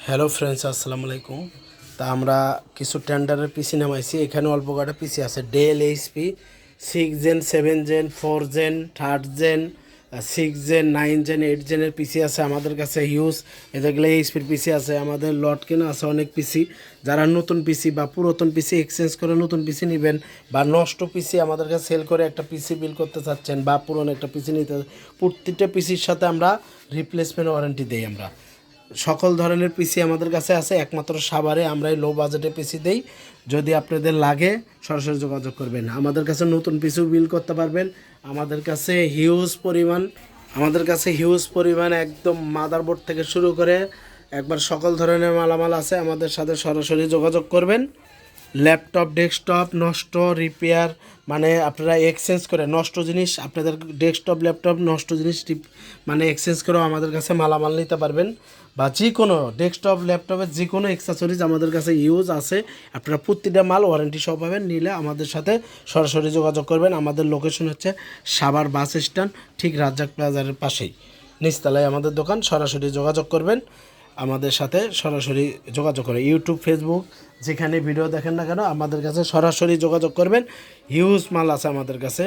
Hello friends, আসসালামু আলাইকুম। তা আমরা কিছু টেন্ডারের পিসি নামাইছি। এখানে অল্প কটা পিসি আছে। Dell HP 6 gen, 7 gen, 4 gen, 3rd gen, 6 gen, 9 gen, 8 জেনের পিসি আছে আমাদের কাছে হিউজ। এগুলো এইচপির পিসি আছে আমাদের, লট কেনা আছে অনেক পিসি। যারা নতুন পিসি বা পুরাতন পিসি এক্সচেঞ্জ করে নতুন পিসি নেবেন, বা নষ্ট পিসি আমাদের কাছে সেল করে একটা পিসি বিল করতে চাচ্ছেন, বা পুরনো একটা পিসি নিতে, প্রত্যেকটা পিসির সাথে আমরা রিপ্লেসমেন্ট ওয়ারেন্টি দিই। আমরা সকল ধরনের পিসি আমাদের কাছে আছে। একমাত্র সাভারে আমরা এই লো বাজেটে পিসি দেই। যদি আপনাদের লাগে সরাসরি যোগাযোগ করবেন। আমাদের কাছে নতুন পিসিও বিল করতে পারবেন। আমাদের কাছে হিউজ পরিমাণ একদম মাদারবোর্ড থেকে শুরু করে একবার সকল ধরনের মালামাল আছে। আমাদের সাথে সরাসরি যোগাযোগ করবেন। ল্যাপটপ, ডেস্কটপ নষ্ট, রিপেয়ার, মানে আপনারা এক্সচেঞ্জ করে নষ্ট জিনিস, আপনাদের ডেস্কটপ, ল্যাপটপ নষ্ট জিনিস মানে এক্সচেঞ্জ করেও আমাদের কাছে মালামাল নিতে পারবেন। বা যে কোনো ডেস্কটপ, ল্যাপটপের যে কোনো অ্যাক্সেসরিজ আমাদের কাছে ইউজ আছে। আপনারা প্রতিটা মাল ওয়ারেন্টি সহ পাবেন। নিলে আমাদের সাথে সরাসরি যোগাযোগ করবেন। আমাদের লোকেশন হচ্ছে সাভার বাস স্ট্যান্ড, ঠিক রাজ্জাক প্লাজারের পাশেই নিচতলায় আমাদের দোকান। সরাসরি যোগাযোগ করবেন আমাদের সাথে, সরাসরি যোগাযোগ করে ইউটিউব, ফেসবুক যেখানে ভিডিও দেখেন না কেন আমাদের কাছে সরাসরি যোগাযোগ করবেন। হিউজ মাল আছে আমাদের কাছে।